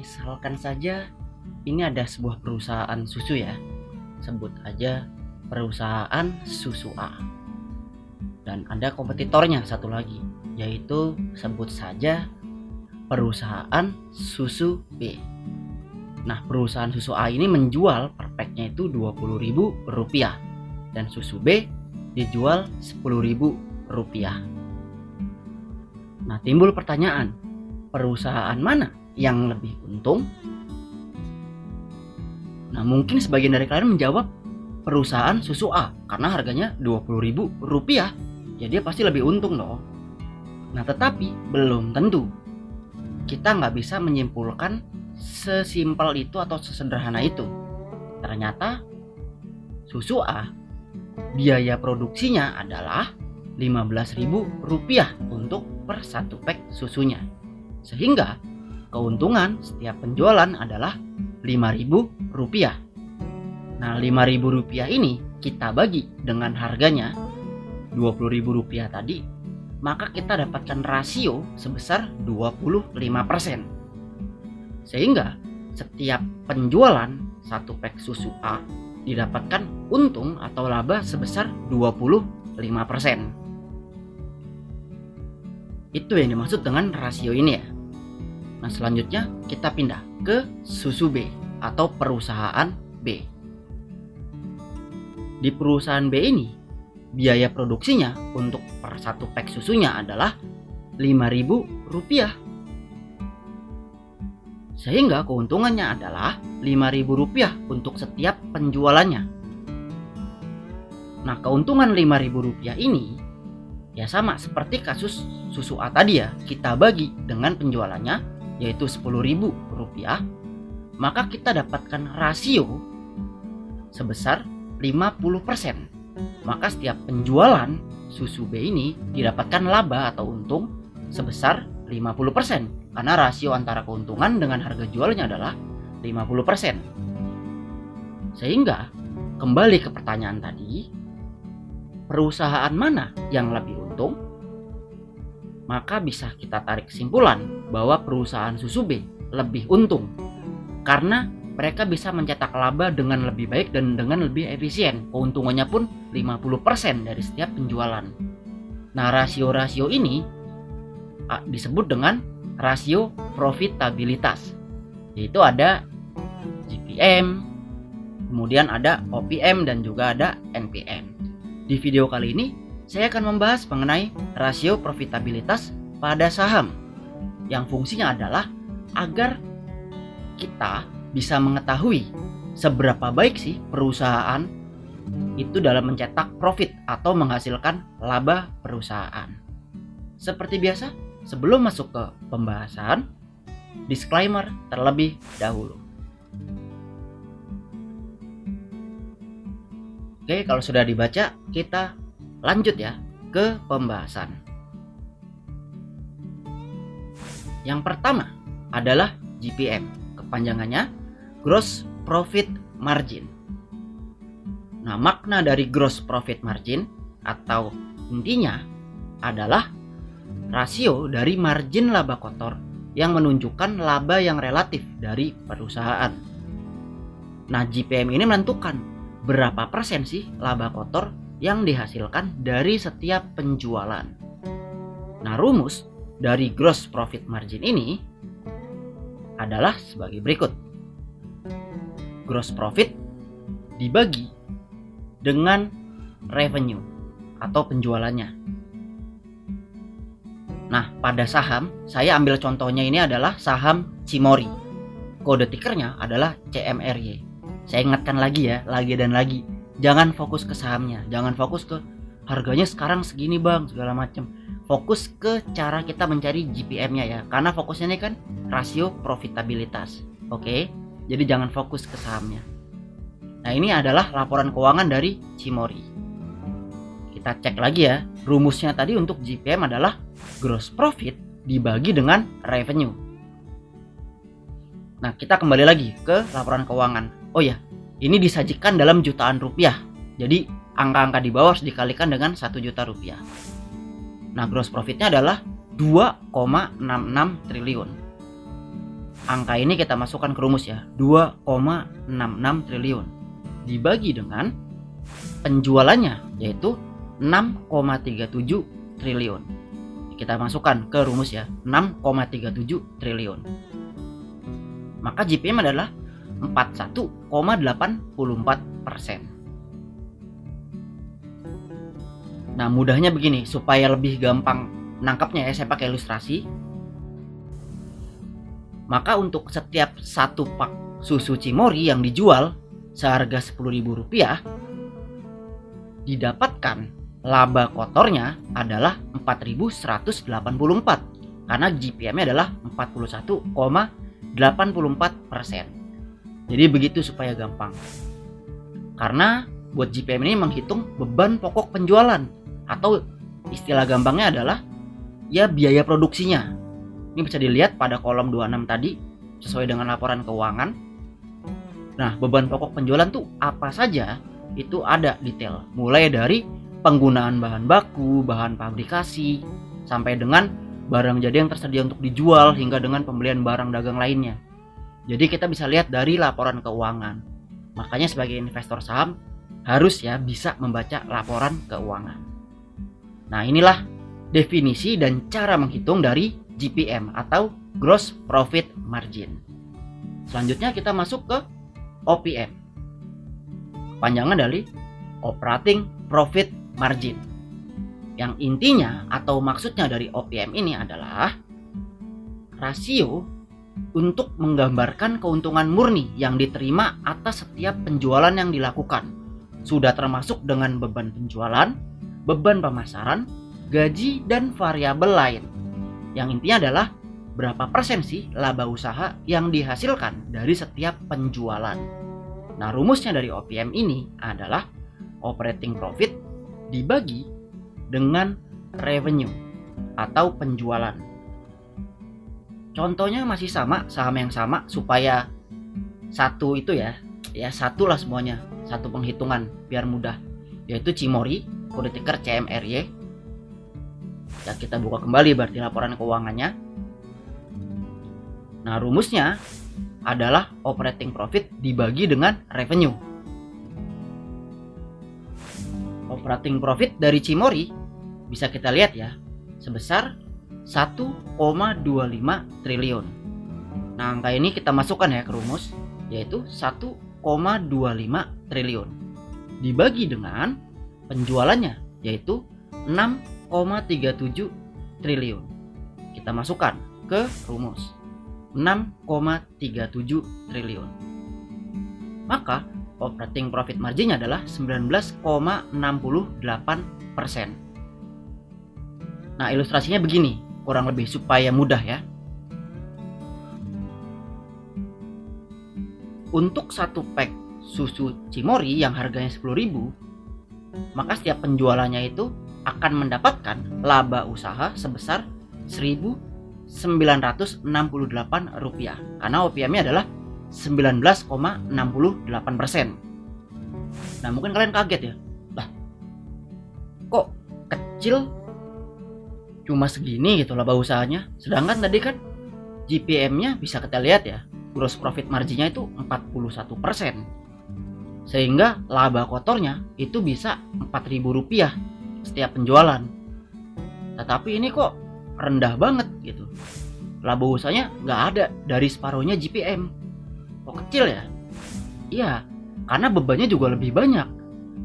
Misalkan saja ini ada sebuah perusahaan susu ya. Sebut aja perusahaan susu A. Dan ada kompetitornya satu lagi, yaitu sebut saja perusahaan susu B. Nah, perusahaan susu A ini menjual per packnya itu Rp20.000 dan susu B dijual Rp10.000. Nah, timbul pertanyaan, perusahaan mana yang lebih untung? Nah, mungkin sebagian dari kalian menjawab perusahaan susu A karena harganya Rp20.000, ya dia pasti lebih untung dong. Nah, tetapi belum tentu. Kita nggak bisa menyimpulkan sesimpel itu atau sesederhana itu. Ternyata susu A biaya produksinya adalah Rp15.000 untuk per 1 pack susunya. Sehingga keuntungan setiap penjualan adalah Rp5.000. Nah, Rp5.000 ini kita bagi dengan harganya Rp20.000 tadi, maka kita dapatkan rasio sebesar 25%. Sehingga setiap penjualan 1 pack susu A didapatkan untung atau laba sebesar 25%. Itu yang dimaksud dengan rasio ini ya. Nah, selanjutnya kita pindah ke susu B atau perusahaan B. Di perusahaan B ini, biaya produksinya untuk per 1 pack susunya adalah Rp5.000. Sehingga keuntungannya adalah Rp5.000 untuk setiap penjualannya. Nah, keuntungan Rp5.000 ini ya sama seperti kasus susu A tadi ya. Kita bagi dengan penjualannya yaitu Rp10.000, maka kita dapatkan rasio sebesar 50%. Maka setiap penjualan susu B ini didapatkan laba atau untung sebesar 50%. Karena rasio antara keuntungan dengan harga jualnya adalah 50%. Sehingga kembali ke pertanyaan tadi, perusahaan mana yang lebih untung? Maka bisa kita tarik kesimpulan bahwa perusahaan susu B lebih untung karena mereka bisa mencetak laba dengan lebih baik dan dengan lebih efisien. Keuntungannya pun 50% dari setiap penjualan. Nah, rasio-rasio ini disebut dengan rasio profitabilitas, yaitu ada GPM, kemudian ada OPM dan juga ada NPM. Di video kali ini saya akan membahas mengenai rasio profitabilitas pada saham yang fungsinya adalah agar kita bisa mengetahui seberapa baik sih perusahaan itu dalam mencetak profit atau menghasilkan laba perusahaan. Seperti biasa, sebelum masuk ke pembahasan, disclaimer terlebih dahulu. Oke, kalau sudah dibaca, kita lanjut ya ke pembahasan. Yang pertama adalah GPM, kepanjangannya Gross Profit Margin. Nah, makna dari Gross Profit Margin atau intinya adalah rasio dari margin laba kotor yang menunjukkan laba yang relatif dari perusahaan. Nah, GPM ini menentukan berapa persen sih laba kotor yang dihasilkan dari setiap penjualan. Nah, rumus dari gross profit margin ini adalah sebagai berikut. Gross profit dibagi dengan revenue atau penjualannya. Nah, pada saham, saya ambil contohnya ini adalah saham Cimory. Kode tikernya adalah CMRY. Saya ingatkan lagi ya, lagi dan lagi. Jangan fokus ke sahamnya, jangan fokus ke harganya sekarang segini bang, segala macam. Fokus ke cara kita mencari GPM-nya ya, karena fokusnya ini kan rasio profitabilitas. Oke, jadi jangan fokus ke sahamnya. Nah, ini adalah laporan keuangan dari Cimory. Kita cek lagi ya, rumusnya tadi untuk GPM adalah gross profit dibagi dengan revenue. Nah, kita kembali lagi ke laporan keuangan. Oh ya, ini disajikan dalam jutaan rupiah. Jadi angka-angka di bawah harus dikalikan dengan 1 juta rupiah. Nah, gross profitnya adalah 2,66 triliun. angka ini kita masukkan ke rumus ya, 2,66 triliun dibagi dengan penjualannya yaitu 6,37 triliun. Kita masukkan ke rumus ya, 6,37 triliun. Maka GPM adalah 41,84%. Nah, mudahnya begini, supaya lebih gampang nangkapnya ya, saya pakai ilustrasi. Maka untuk setiap satu pak susu Cimory yang dijual seharga Rp10.000, didapatkan laba kotornya adalah 4.184 karena GPM-nya adalah 41,84%. Jadi begitu supaya gampang. Karena buat GPM ini menghitung beban pokok penjualan atau istilah gampangnya adalah ya biaya produksinya. Ini bisa dilihat pada kolom 26 tadi sesuai dengan laporan keuangan. Nah, beban pokok penjualan tuh apa saja? Itu ada detail, mulai dari penggunaan bahan baku, bahan fabrikasi, sampai dengan barang jadi yang tersedia untuk dijual hingga dengan pembelian barang dagang lainnya. Jadi kita bisa lihat dari laporan keuangan. Makanya sebagai investor saham harus ya bisa membaca laporan keuangan. Nah, inilah definisi dan cara menghitung dari GPM atau Gross Profit Margin. Selanjutnya kita masuk ke OPM. Panjangan dari Operating Profit Margin. Yang intinya atau maksudnya dari OPM ini adalah rasio untuk menggambarkan keuntungan murni yang diterima atas setiap penjualan yang dilakukan. Sudah termasuk dengan beban penjualan, beban pemasaran, gaji, dan variabel lain. Yang intinya adalah berapa persen sih laba usaha yang dihasilkan dari setiap penjualan. Nah, rumusnya dari OPM ini adalah operating profit dibagi dengan revenue atau penjualan. Contohnya masih sama, saham yang sama supaya satu itu ya satu lah semuanya, satu penghitungan biar mudah, yaitu Cimory, kode ticker CMRY. Ya, kita buka kembali berarti laporan keuangannya. Nah, rumusnya adalah operating profit dibagi dengan revenue. Operating profit dari Cimory bisa kita lihat ya, sebesar 1,25 triliun. Nah, angka ini kita masukkan ya ke rumus, yaitu 1,25 triliun dibagi dengan penjualannya yaitu 6,37 triliun. Kita masukkan ke rumus 6,37 triliun. Maka operating profit marginnya adalah 19,68%. Nah, ilustrasinya begini, kurang lebih supaya mudah ya. Untuk satu pack susu Cimory yang harganya 10.000, maka setiap penjualannya itu akan mendapatkan laba usaha sebesar Rp1.968 karena OPM-nya adalah 19,68%. Nah, mungkin kalian kaget ya, lah kok kecil cuma segini gitu laba usahanya, sedangkan tadi kan GPM-nya bisa kita lihat ya, gross profit marginnya itu 41%, sehingga laba kotornya itu bisa Rp4.000 setiap penjualan. Tetapi ini kok rendah banget gitu, laba usahanya nggak ada dari separuhnya GPM. Kok kecil ya? Iya, karena bebannya juga lebih banyak.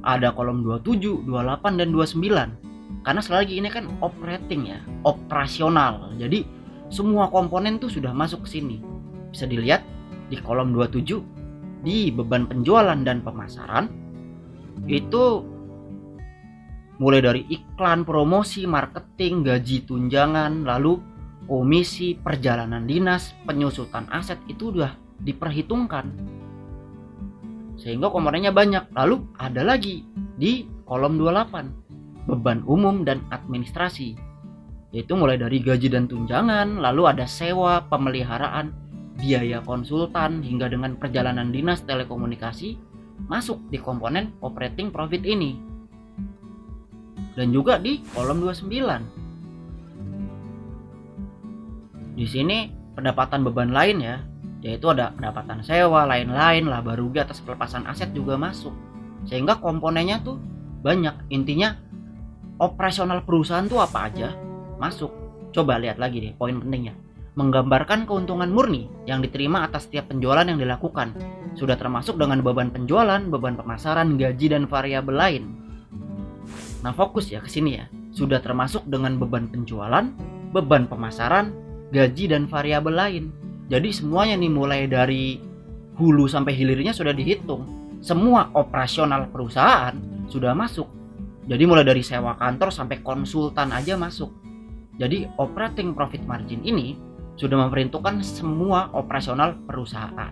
Ada kolom 27, 28, dan 29. Karena sekali lagi ini kan operating ya, operasional. Jadi semua komponen tuh sudah masuk ke sini. Bisa dilihat di kolom 27, di beban penjualan dan pemasaran itu mulai dari iklan, promosi, marketing, gaji tunjangan, lalu komisi, perjalanan dinas, penyusutan aset itu udah diperhitungkan. Sehingga komponennya banyak. Lalu ada lagi di kolom 28, beban umum dan administrasi. Yaitu mulai dari gaji dan tunjangan, lalu ada sewa, pemeliharaan, biaya konsultan, hingga dengan perjalanan dinas telekomunikasi masuk di komponen operating profit ini. Dan juga di kolom 29. Di sini pendapatan beban lain ya, yaitu ada pendapatan sewa, lain-lain, laba rugi atas pelepasan aset juga masuk. Sehingga komponennya tuh banyak. Intinya operasional perusahaan tuh apa aja masuk. Coba lihat lagi deh poin pentingnya. Menggambarkan keuntungan murni yang diterima atas setiap penjualan yang dilakukan. Sudah termasuk dengan beban penjualan, beban pemasaran, gaji, dan variabel lain. Nah, fokus ya ke sini ya. Sudah termasuk dengan beban penjualan, beban pemasaran, gaji, dan variabel lain. Jadi semuanya nih mulai dari hulu sampai hilirnya sudah dihitung. Semua operasional perusahaan sudah masuk. Jadi mulai dari sewa kantor sampai konsultan aja masuk. Jadi operating profit margin ini sudah memperhitungkan semua operasional perusahaan.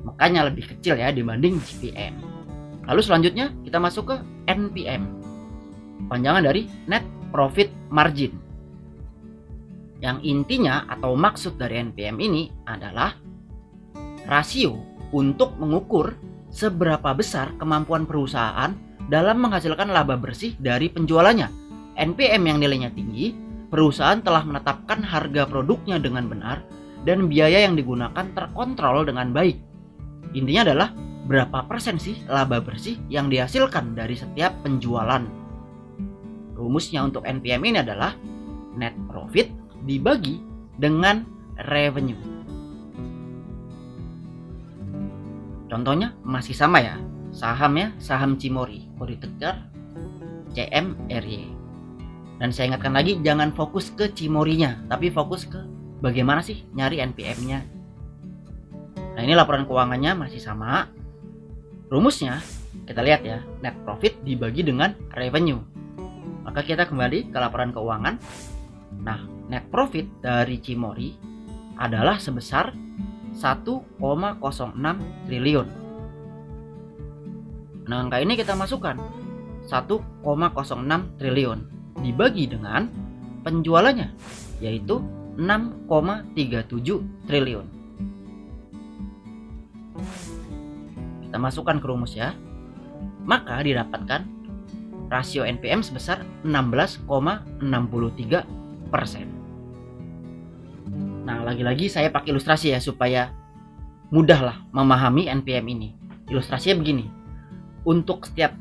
Makanya lebih kecil ya dibanding GPM. Lalu selanjutnya kita masuk ke NPM. Panjangan dari net profit margin. Yang intinya atau maksud dari NPM ini adalah rasio untuk mengukur seberapa besar kemampuan perusahaan dalam menghasilkan laba bersih dari penjualannya. NPM yang nilainya tinggi, perusahaan telah menetapkan harga produknya dengan benar dan biaya yang digunakan terkontrol dengan baik. Intinya adalah berapa persen sih laba bersih yang dihasilkan dari setiap penjualan. Rumusnya untuk NPM ini adalah net profit dibagi dengan revenue. Contohnya masih sama ya, sahamnya saham Cimori, kode ticker CMRY. Dan saya ingatkan lagi, jangan fokus ke Cimorinya, tapi fokus ke bagaimana sih nyari NPM-nya. Nah, ini laporan keuangannya masih sama. Rumusnya kita lihat ya, net profit dibagi dengan revenue. Maka kita kembali ke laporan keuangan. Nah, net profit dari Cimori adalah sebesar 1,06 triliun. Nah, angka ini kita masukkan 1,06 triliun dibagi dengan penjualannya, yaitu 6,37 triliun. Kita masukkan ke rumus ya. Maka didapatkan rasio NPM sebesar 16,63%. Nah, lagi-lagi saya pakai ilustrasi ya supaya mudahlah memahami NPM ini. Ilustrasinya begini. Untuk setiap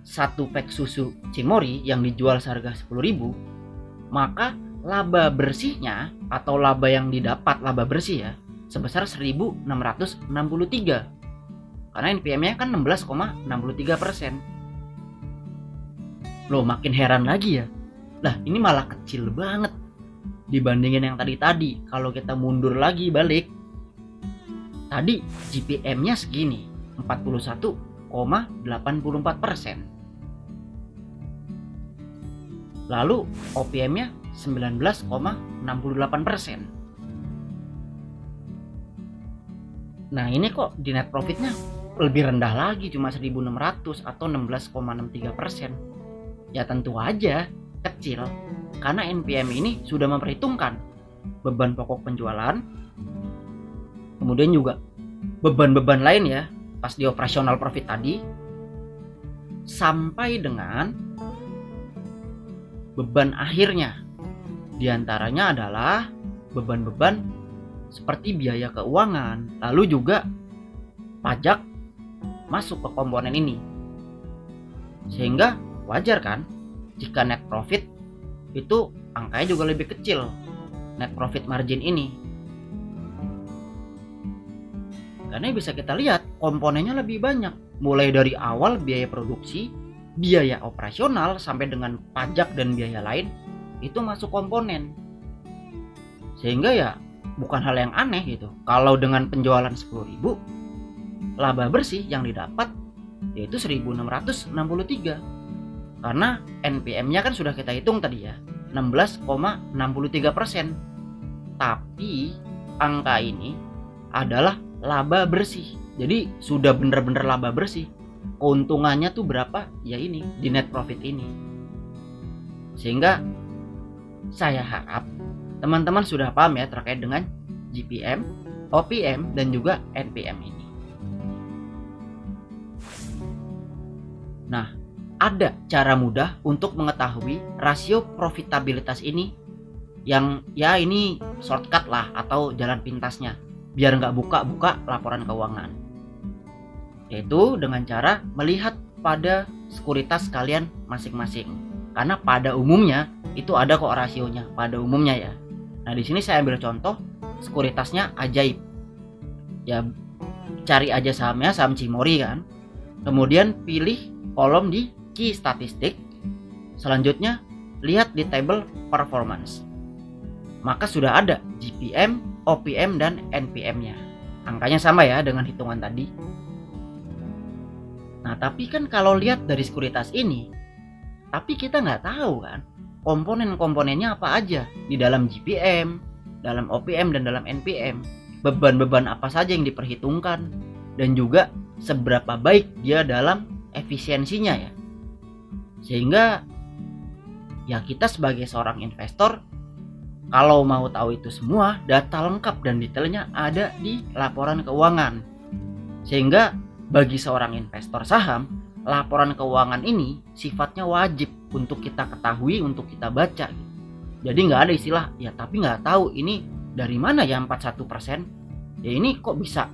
satu pack susu Cimori yang dijual seharga 10.000, maka laba bersihnya atau laba yang didapat, laba bersih ya, sebesar 1.663. Karena NPM-nya kan 16,63%. Loh, makin heran lagi ya. Lah, ini malah kecil banget dibandingin yang tadi. Kalau kita mundur lagi balik, tadi GPM-nya segini, 41,84%. Lalu OPM-nya 19,68%. Nah, ini kok di net profitnya lebih rendah lagi, cuma 1.600 atau 16,63%. Ya tentu aja kecil, karena NPM ini sudah memperhitungkan beban pokok penjualan, kemudian juga beban-beban lain ya pas di operasional profit tadi, sampai dengan beban akhirnya. Di antaranya adalah beban-beban seperti biaya keuangan, lalu juga pajak masuk ke komponen ini. Sehingga wajar kan jika net profit itu angkanya juga lebih kecil, net profit margin ini. Karena bisa kita lihat komponennya lebih banyak, mulai dari awal biaya produksi, biaya operasional sampai dengan pajak dan biaya lain itu masuk komponen. Sehingga ya bukan hal yang aneh gitu kalau dengan penjualan 10.000, laba bersih yang didapat yaitu 1.663. Karena NPM-nya kan sudah kita hitung tadi ya, 16,63%. Tapi angka ini adalah laba bersih. Jadi sudah benar-benar laba bersih. Keuntungannya tuh berapa? Ya ini, di net profit ini. Sehingga saya harap teman-teman sudah paham ya terkait dengan GPM, OPM, dan juga NPM ini. Nah, ada cara mudah untuk mengetahui rasio profitabilitas ini yang ya ini shortcut lah atau jalan pintasnya. biar nggak buka-buka laporan keuangan. Yaitu dengan cara melihat pada sekuritas kalian masing-masing. Karena pada umumnya itu ada kok rasionya, pada umumnya ya. Nah, di sini saya ambil contoh sekuritasnya Ajaib. Ya, cari aja sahamnya, saham Cimori kan. Kemudian pilih kolom di key statistik. Selanjutnya lihat di table performance. Maka sudah ada GPM, OPM, dan NPM-nya. Angkanya sama ya dengan hitungan tadi. Nah, tapi kan kalau lihat dari sekuritas ini, tapi kita nggak tahu kan komponen-komponennya apa aja di dalam GPM, dalam OPM, dan dalam NPM. Beban-beban apa saja yang diperhitungkan, dan juga seberapa baik dia dalam efisiensinya ya. Sehingga ya kita sebagai seorang investor, kalau mau tahu itu semua, data lengkap dan detailnya ada di laporan keuangan. Sehingga bagi seorang investor saham, laporan keuangan ini sifatnya wajib untuk kita ketahui, untuk kita baca. Jadi nggak ada istilah, ya tapi nggak tahu ini dari mana ya 41%. Ya ini kok bisa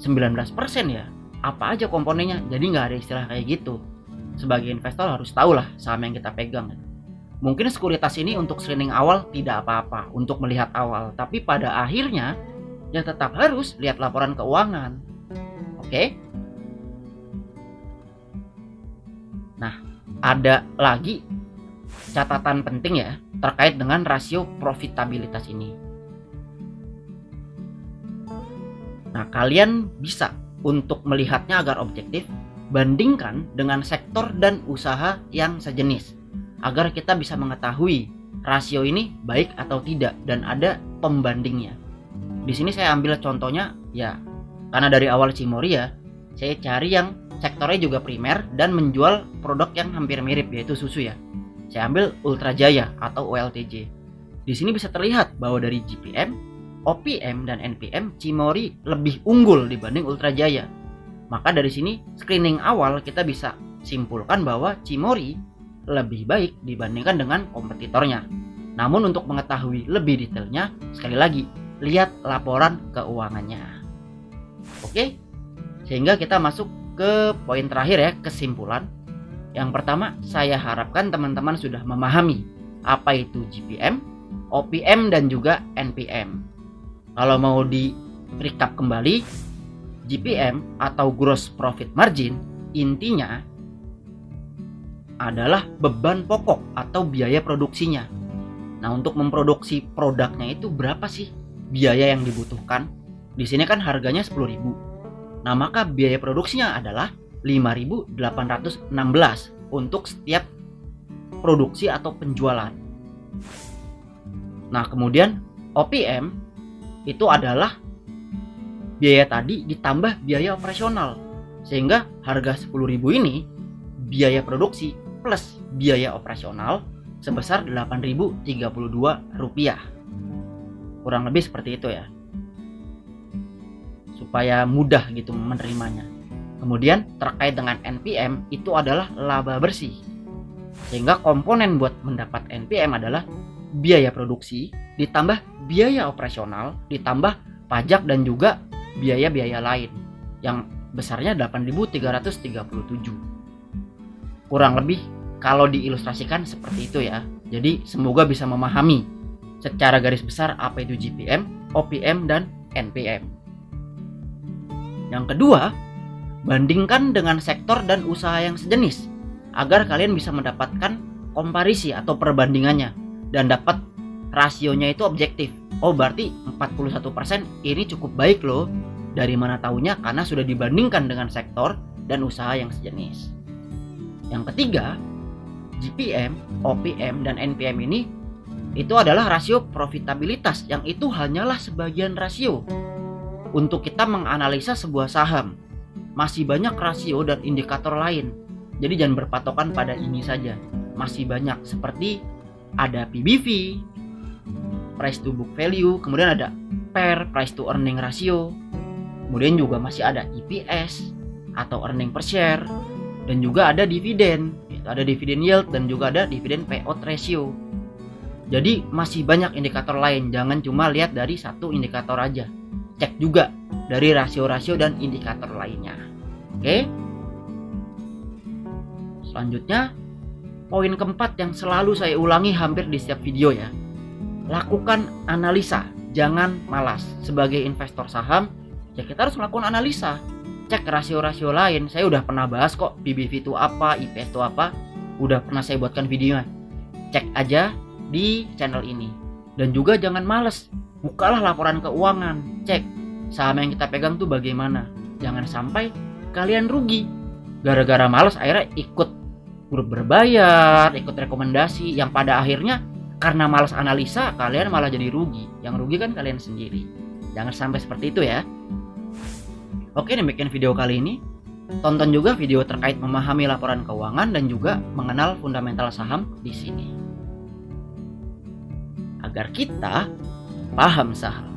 19% ya? Apa aja komponennya? Jadi nggak ada istilah kayak gitu. Sebagai investor harus tahu lah saham yang kita pegang. Mungkin sekuritas ini untuk screening awal tidak apa-apa, untuk melihat awal. Tapi pada akhirnya ya tetap harus lihat laporan keuangan. Oke? Nah, ada lagi catatan penting ya terkait dengan rasio profitabilitas ini. Nah, kalian bisa untuk melihatnya agar objektif, bandingkan dengan sektor dan usaha yang sejenis agar kita bisa mengetahui rasio ini baik atau tidak dan ada pembandingnya. Di sini saya ambil contohnya ya, karena dari awal Cimori ya, saya cari yang sektornya juga primer dan menjual produk yang hampir mirip, yaitu susu ya. Saya ambil Ultra Jaya atau OLTJ. Di sini bisa terlihat bahwa dari GPM, OPM, dan NPM Cimori lebih unggul dibanding Ultra Jaya. Maka dari sini screening awal kita bisa simpulkan bahwa Cimori lebih baik dibandingkan dengan kompetitornya. Namun untuk mengetahui lebih detailnya, sekali lagi lihat laporan keuangannya. Oke? Sehingga kita masuk ke poin terakhir ya, kesimpulan. Yang pertama, saya harapkan teman-teman sudah memahami apa itu GPM, OPM, dan juga NPM. Kalau mau di recap kembali, GPM atau gross profit margin intinya adalah beban pokok atau biaya produksinya. Nah, untuk memproduksi produknya itu berapa sih biaya yang dibutuhkan? Di sini kan harganya 10.000. Nah, maka biaya produksinya adalah 5.816 untuk setiap produksi atau penjualan. Nah, kemudian OPM itu adalah biaya tadi ditambah biaya operasional. Sehingga harga 10.000 ini biaya produksi plus biaya operasional sebesar Rp8.032. Kurang lebih seperti itu ya, supaya mudah gitu menerimanya. Kemudian terkait dengan NPM itu adalah laba bersih. Sehingga komponen buat mendapat NPM adalah biaya produksi ditambah biaya operasional ditambah pajak dan juga biaya-biaya lain yang besarnya 8.337. Kurang lebih kalau diilustrasikan seperti itu ya. Jadi semoga bisa memahami secara garis besar apa itu GPM, OPM, dan NPM. Yang kedua, bandingkan dengan sektor dan usaha yang sejenis agar kalian bisa mendapatkan komparisi atau perbandingannya dan dapat rasionya itu objektif. Oh, berarti 41% ini cukup baik loh. Dari mana taunya? Karena sudah dibandingkan dengan sektor dan usaha yang sejenis. Yang ketiga, GPM, OPM, dan NPM ini itu adalah rasio profitabilitas yang itu hanyalah sebagian rasio untuk kita menganalisa sebuah saham. Masih banyak rasio dan indikator lain. Jadi jangan berpatokan pada ini saja. Masih banyak seperti ada PBV, price to book value, kemudian ada PER, price to earning ratio. Kemudian juga masih ada EPS atau earning per share, dan juga ada dividen. Ada dividen yield dan juga ada dividen payout ratio. Jadi masih banyak indikator lain, jangan cuma lihat dari satu indikator aja. cek juga dari rasio-rasio dan indikator lainnya. Oke. Selanjutnya, poin keempat yang selalu saya ulangi hampir di setiap video ya. Lakukan analisa, jangan malas. Sebagai investor saham, ya kita harus melakukan analisa. Cek rasio-rasio lain. Saya udah pernah bahas kok, PBV itu apa, IPS itu apa. Udah pernah saya buatkan videonya. Cek aja di channel ini. Dan juga jangan males. Bukalah laporan keuangan. Cek saham yang kita pegang tuh bagaimana. Jangan sampai kalian rugi. Gara-gara males akhirnya ikut grup berbayar, ikut rekomendasi. Yang pada akhirnya karena malas analisa, kalian malah jadi rugi. Yang rugi kan kalian sendiri. Jangan sampai seperti itu ya. Oke, demikian video kali ini. Tonton juga video terkait memahami laporan keuangan dan juga mengenal fundamental saham di sini. Agar kita paham saham.